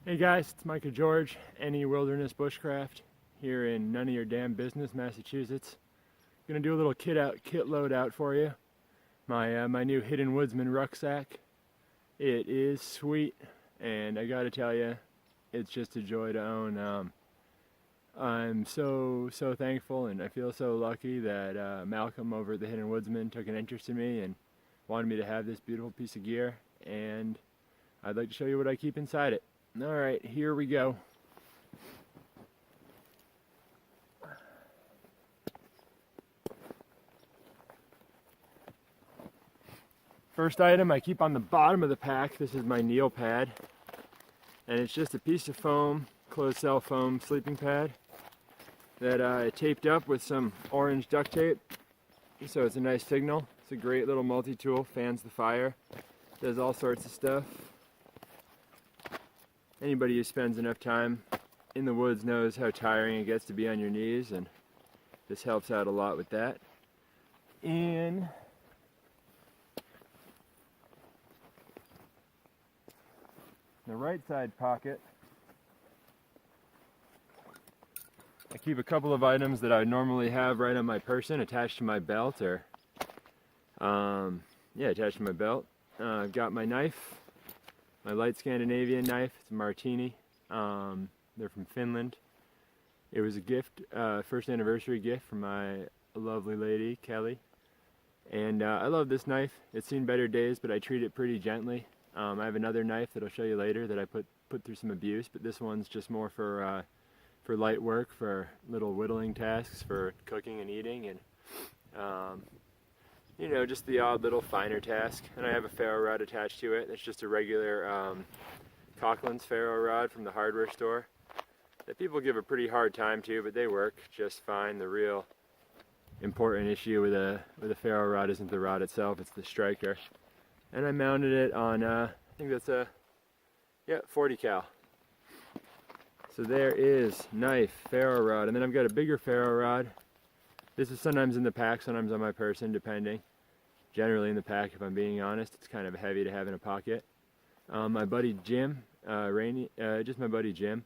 Hey guys, it's Micah George, Any Wilderness Bushcraft, here in None of Your Damn Business, Massachusetts. Gonna do a little kit load out for you. My new Hidden Woodsmen rucksack. It is sweet, and I gotta tell you, it's just a joy to own. I'm so thankful, and I feel so lucky that Malcolm over at the Hidden Woodsmen took an interest in me and wanted me to have this beautiful piece of gear, and I'd like to show you what I keep inside it. Alright, here we go. First item I keep on the bottom of the pack. This is my kneel pad, and it's just a piece of foam, closed cell foam sleeping pad that I taped up with some orange duct tape, so it's a nice signal. It's a great little multi-tool, fans the fire, does all sorts of stuff. Anybody who spends enough time in the woods knows how tiring it gets to be on your knees, and this helps out a lot with that. In the right side pocket, I keep a couple of items that I normally have right on my person, attached to my belt, or attached to my belt. I've got my knife. My light Scandinavian knife. It's a Martini. They're from Finland. It was a gift, first anniversary gift from my lovely lady, Kelly. And I love this knife. It's seen better days, but I treat it pretty gently. I have another knife that I'll show you later that I put through some abuse, but this one's just more for light work, for little whittling tasks, for cooking and eating, and just the odd little finer task. And I have a ferro rod attached to it. It's just a regular Coughlin's ferro rod from the hardware store that people give a pretty hard time to, but they work just fine. The real important issue with a ferro rod isn't the rod itself, it's the striker. And I mounted it on, I think that's a 40 cal. So there is knife, ferro rod, and then I've got a bigger ferro rod. This is sometimes in the pack, sometimes on my person, depending. Generally in the pack, if I'm being honest. It's kind of heavy to have in a pocket. My buddy Jim, just my buddy Jim,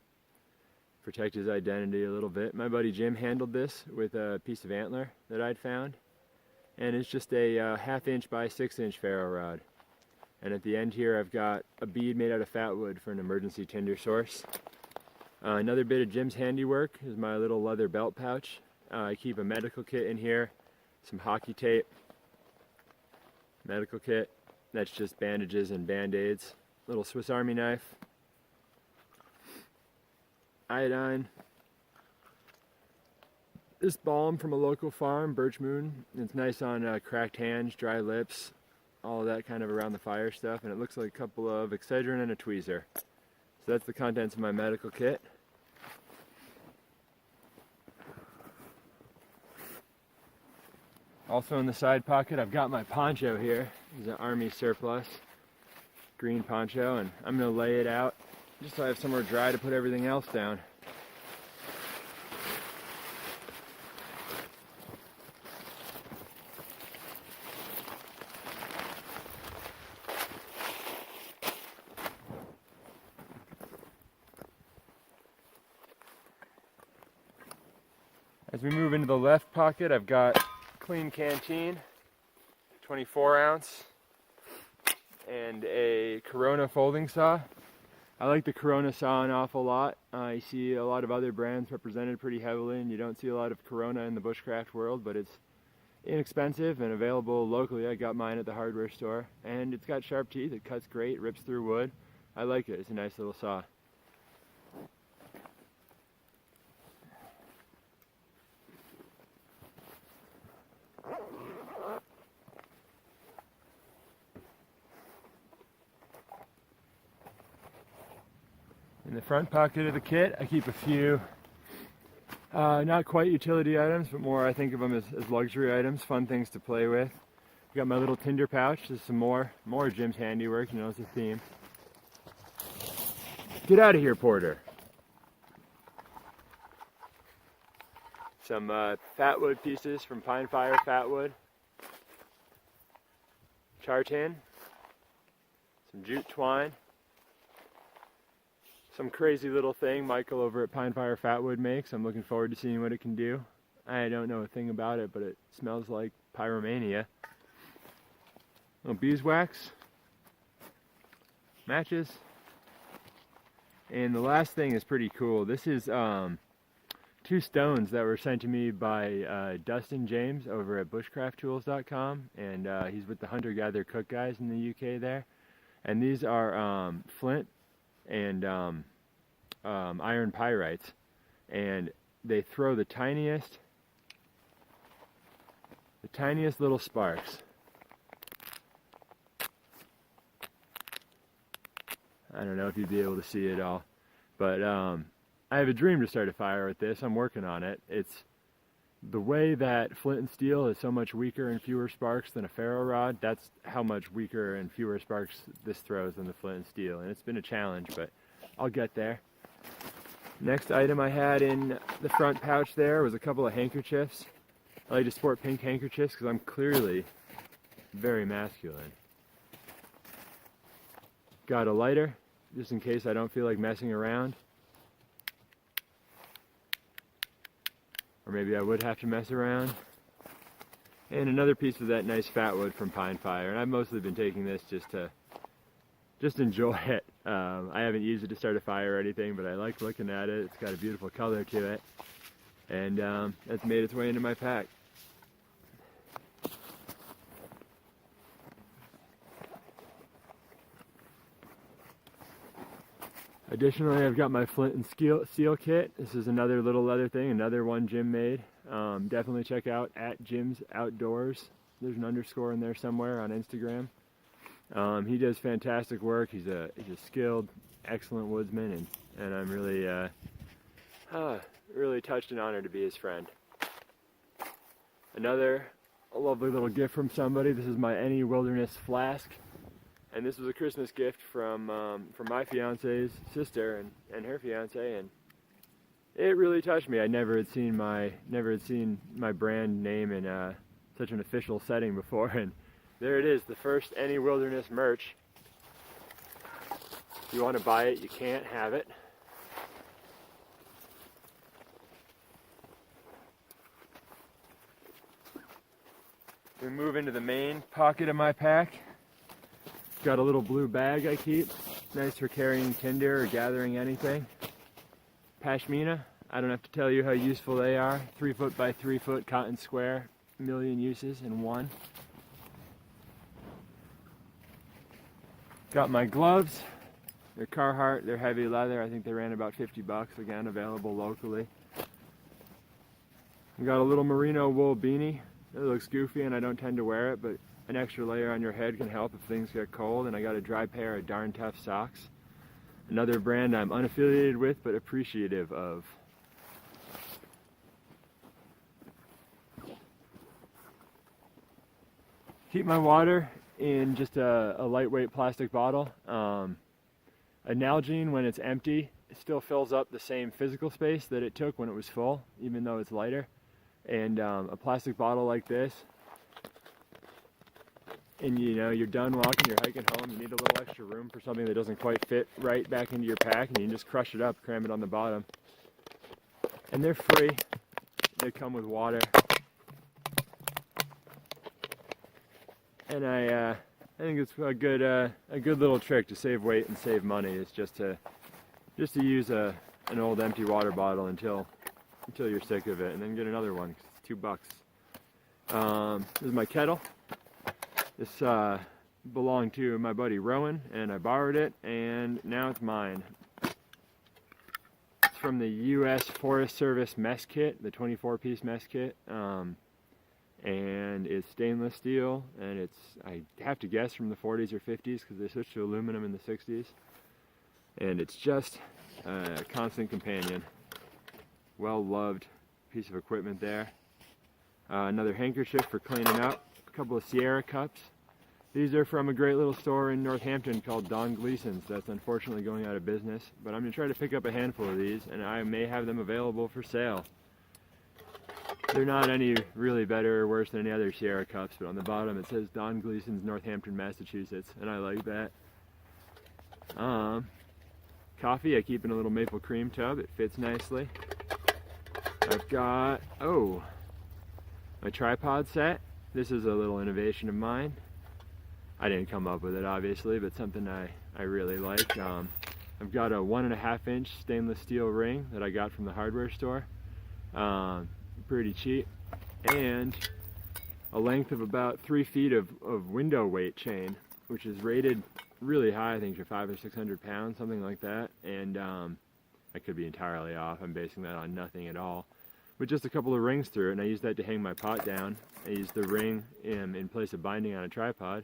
protect his identity a little bit. My buddy Jim handled this with a piece of antler that I'd found, and it's just a 1/2 inch by 6 inch ferro rod. And at the end here, I've got a bead made out of fat wood for an emergency tinder source. Another bit of Jim's handiwork is my little leather belt pouch. I keep a medical kit in here, some hockey tape, medical kit, that's just bandages and band-aids, little Swiss Army knife, iodine, this balm from a local farm, Birch Moon. It's nice on cracked hands, dry lips, all of that kind of around the fire stuff, and it looks like a couple of Excedrin and a tweezer. So that's the contents of my medical kit. Also in the side pocket, I've got my poncho here. It's an army surplus, green poncho, and I'm going to lay it out just so I have somewhere dry to put everything else down. As we move into the left pocket, I've got clean canteen, 24 ounce, and a Corona folding saw. I like the Corona saw an awful lot. I see a lot of other brands represented pretty heavily, and you don't see a lot of Corona in the bushcraft world, but it's inexpensive and available locally. I got mine at the hardware store, and it's got sharp teeth. It cuts great, rips through wood. I like it. It's a nice little saw. In the front pocket of the kit, I keep a few, not quite utility items, but more I think of them as luxury items, fun things to play with. I got my little tinder pouch, just some more Jim's handiwork, it's a theme. Get out of here, Porter. Some fat wood pieces from Pine Fire Fat Wood. Char tin, some jute twine, some crazy little thing Michael over at Pine Fire Fatwood makes. I'm looking forward to seeing what it can do. I don't know a thing about it, but it smells like pyromania. Little beeswax, matches, and the last thing is pretty cool. This is 2 stones that were sent to me by Dustin James over at bushcrafttools.com, and he's with the Hunter Gather Cook guys in the UK there. And these are flint and iron pyrites, and they throw the tiniest little sparks. I don't know if you'd be able to see it all, but I have a dream to start a fire with this. I'm working on it. It's the way that flint and steel is so much weaker and fewer sparks than a ferro rod. That's how much weaker and fewer sparks this throws than the flint and steel, and it's been a challenge, but I'll get there. Next item I had in the front pouch there was a couple of handkerchiefs. I like to sport pink handkerchiefs because I'm clearly very masculine. Got a lighter, just in case I don't feel like messing around. Or maybe I would have to mess around. And another piece of that nice fat wood from Pine Fire. And I've mostly been taking this just to enjoy it. I haven't used it to start a fire or anything, but I like looking at it. It's got a beautiful color to it. And that's made its way into my pack. Additionally, I've got my flint and steel kit. This is another little leather thing, another one Jim made. Definitely check out at Jim's Outdoors. There's an underscore in there somewhere on Instagram. He does fantastic work. He's a skilled, excellent woodsman, and I'm really touched and honored to be his friend. Another lovely little gift from somebody. This is my Any Wilderness flask. And this was a Christmas gift from my fiance's sister and her fiance, and it really touched me. I never had seen my brand name in such an official setting before, and there it is, the first Any Wilderness merch. If you want to buy it, you can't have it. We move into the main pocket of my pack. Got a little blue bag I keep. Nice for carrying tinder or gathering anything. Pashmina, I don't have to tell you how useful they are. 3 foot by 3 foot cotton square, a million uses in one. Got my gloves. They're Carhartt, they're heavy leather. I think they ran about 50 bucks, again available locally. I got a little merino wool beanie. It looks goofy and I don't tend to wear it, but an extra layer on your head can help if things get cold. And I got a dry pair of Darn Tough socks. Another brand I'm unaffiliated with but appreciative of. Keep my water in just a lightweight plastic bottle. A Nalgene, when it's empty, it still fills up the same physical space that it took when it was full, even though it's lighter. And a plastic bottle like this, and you're done walking, you're hiking home, you need a little extra room for something that doesn't quite fit right back into your pack, and you can just crush it up, cram it on the bottom. And they're free. They come with water. And I think it's a good little trick to save weight and save money, is just to use an old empty water bottle until you're sick of it, and then get another one, 'cause it's $2. This is my kettle. This belonged to my buddy Rowan, and I borrowed it, and now it's mine. It's from the U.S. Forest Service mess kit, the 24-piece mess kit, and it's stainless steel, and it's, I have to guess, from the 40s or 50s, because they switched to aluminum in the 60s, and it's just a constant companion. Well-loved piece of equipment there. Another handkerchief for cleaning up. A couple of Sierra cups. These are from a great little store in Northampton called Don Gleason's. That's unfortunately going out of business, but I'm going to try to pick up a handful of these, and I may have them available for sale. They're not any really better or worse than any other Sierra cups, but on the bottom it says Don Gleason's, Northampton, Massachusetts, and I like that. coffee I keep in a little maple cream tub. It fits nicely. I've got, my tripod set. This is a little innovation of mine. I didn't come up with it, obviously, but something I really like. I've got a 1.5 inch stainless steel ring that I got from the hardware store. Pretty cheap. And a length of about 3 feet of window weight chain, which is rated really high, I think for 500 or 600 pounds, something like that. And I could be entirely off. I'm basing that on nothing at all. With just a couple of rings through it, and I use that to hang my pot down. I use the ring in place of binding on a tripod.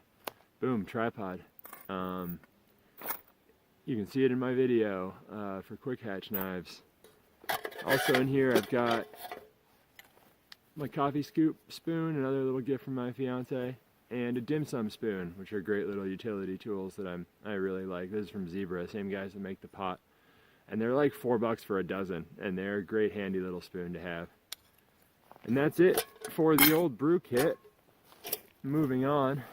Boom, tripod. You can see it in my video for quick hatch knives. Also in here I've got my coffee scoop spoon, another little gift from my fiance, and a dim sum spoon, which are great little utility tools that I really like. This is from Zebra, same guys that make the pot. And they're like $4 for a dozen, and they're a great handy little spoon to have. And that's it for the old brew kit. Moving on.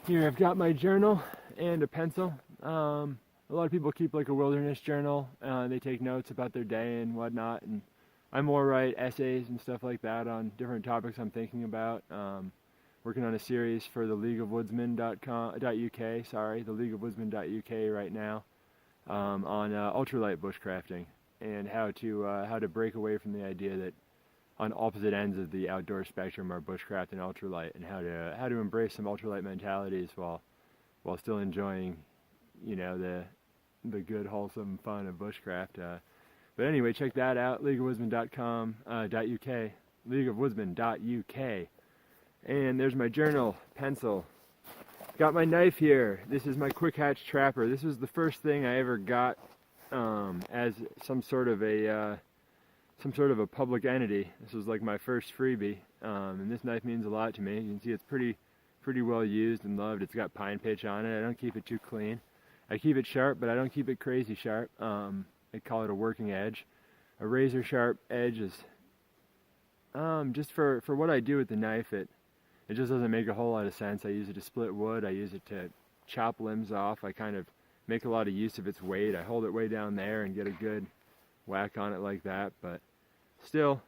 Here I've got my journal and a pencil. A lot of people keep like a wilderness journal. They take notes about their day and whatnot, and I more write essays and stuff like that on different topics I'm thinking about. Working on a series for the League of Woodsmen.uk, sorry, the League of Woodsmen.uk right now, on ultralight bushcrafting and how to break away from the idea that on opposite ends of the outdoor spectrum are bushcraft and ultralight, and how to embrace some ultralight mentalities while still enjoying, you know, the good wholesome fun of bushcraft. But anyway, check that out, leagueofwoodsmen.com.uk, leagueofwoodsmen.uk. And there's my journal, pencil. Got my knife here. This is my quick hatch trapper. This was the first thing I ever got as some sort of a public entity. This was like my first freebie, and this knife means a lot to me. You can see it's pretty well used and loved. It's got pine pitch on it. I don't keep it too clean. I keep it sharp, but I don't keep it crazy sharp. I call it a working edge. A razor sharp edge is just for what I do with the knife. It just doesn't make a whole lot of sense. I use it to split wood. I use it to chop limbs off. I kind of make a lot of use of its weight. I hold it way down there and get a good whack on it like that, but still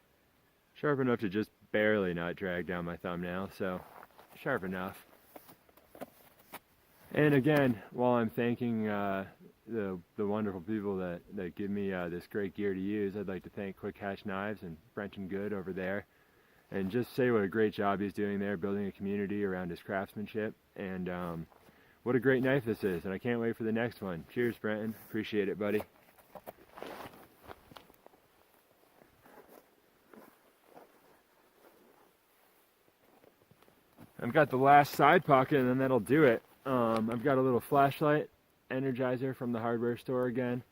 sharp enough to just barely not drag down my thumbnail, so sharp enough. And again, while I'm thanking the wonderful people that give me this great gear to use, I'd like to thank Quick Hatch Knives and French and Good over there, and just say what a great job he's doing there, building a community around his craftsmanship, and what a great knife this is, and I can't wait for the next one. Cheers, Brenton. Appreciate it, buddy. I've got the last side pocket, and then that'll do it. I've got a little flashlight energizer from the hardware store again.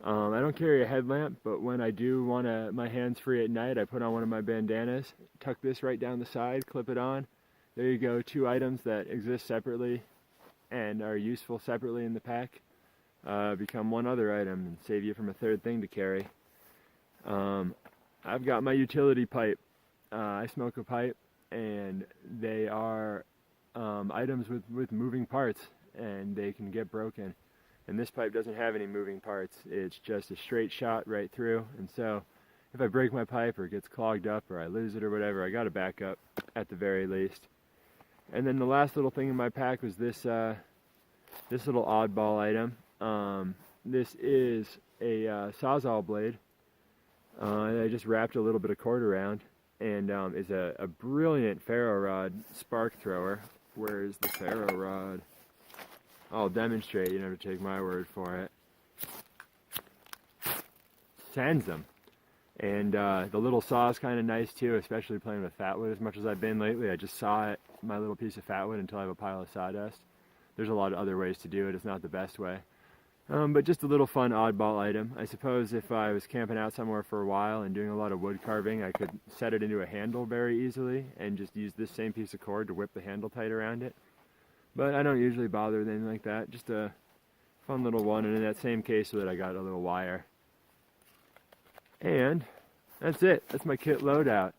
I don't carry a headlamp, but when I do want my hands free at night, I put on one of my bandanas, tuck this right down the side, clip it on. There you go, 2 items that exist separately and are useful separately in the pack become one other item and save you from a third thing to carry. I've got my utility pipe. I smoke a pipe, and they are items with moving parts, and they can get broken. And this pipe doesn't have any moving parts. It's just a straight shot right through, and so if I break my pipe or it gets clogged up or I lose it or whatever, I got a backup at the very least. And then the last little thing in my pack was this little oddball item. This is a Sawzall blade. I just wrapped a little bit of cord around, and is a brilliant ferro rod spark thrower. Where is the ferro rod? I'll demonstrate, you don't have to take my word for it. Sends them. And the little saw is kind of nice too, especially playing with fatwood as much as I've been lately. I just saw it, my little piece of fatwood, until I have a pile of sawdust. There's a lot of other ways to do it. It's not the best way. But just a little fun oddball item. I suppose if I was camping out somewhere for a while and doing a lot of wood carving, I could set it into a handle very easily and just use this same piece of cord to whip the handle tight around it. But I don't usually bother with anything like that. Just a Fun little one, and in that same case with it I got a little wire. And that's it. That's my kit loadout.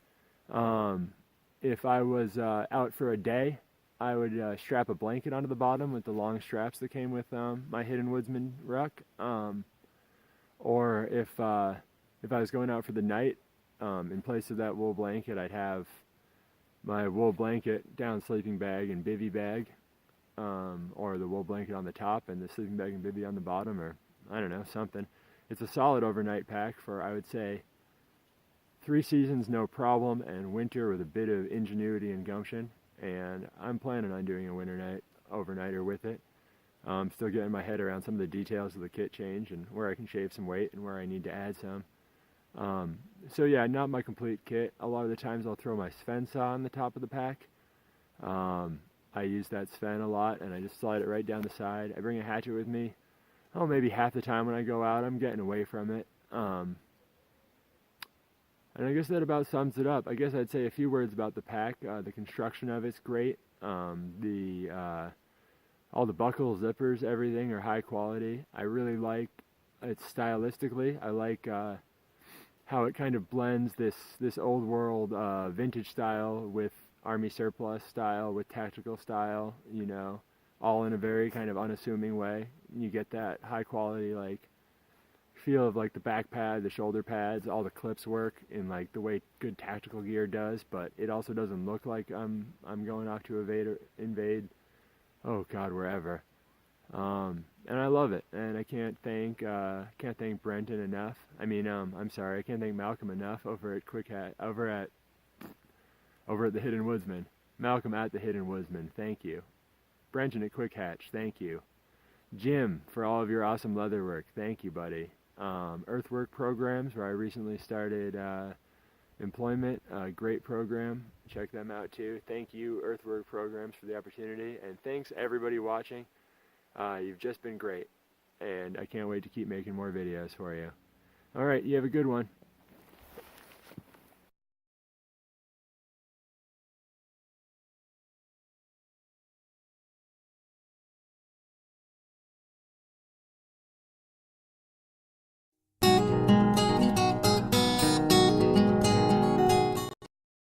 If I was out for a day, I would strap a blanket onto the bottom with the long straps that came with my Hidden Woodsmen Ruck. Or if I was going out for the night, in place of that wool blanket, I'd have my wool blanket, down sleeping bag, and bivy bag, or the wool blanket on the top and the sleeping bag and bivy on the bottom, or I don't know, something. It's a solid overnight pack for, I would say, 3 seasons no problem, and winter with a bit of ingenuity and gumption. And I'm planning on doing a overnighter with it. I'm still getting my head around some of the details of the kit change and where I can shave some weight and where I need to add some. So yeah, not my complete kit. A lot of the times I'll throw my Sven saw on the top of the pack. I use that Sven a lot, and I just slide it right down the side. I bring a hatchet with me. Oh, maybe half the time when I go out, I'm getting away from it. And I guess that about sums it up. I guess I'd say a few words about the pack. The construction of it's great. All the buckles, zippers, everything are high quality. I really like it stylistically. I like how it kind of blends this old world vintage style with army surplus style, with tactical style, you know, all in a very kind of unassuming way. You get that high quality like feel of like the back pad, the shoulder pads, all the clips work in like the way good tactical gear does, but it also doesn't look like I'm going off to invade oh god, wherever. And I love it, and I can't thank Brenton enough. I mean, I'm sorry, I can't thank Malcolm enough over at the Hidden Woodsmen. Malcolm at the Hidden Woodsmen, thank you. Brenton at Quick Hatch, thank you. Jim, for all of your awesome leather work, thank you, buddy. Earthwork Programs, where I recently started employment, great program. Check them out too. Thank you, Earthwork Programs, for the opportunity, and thanks everybody watching. You've just been great, and I can't wait to keep making more videos for you. All right, you have a good one.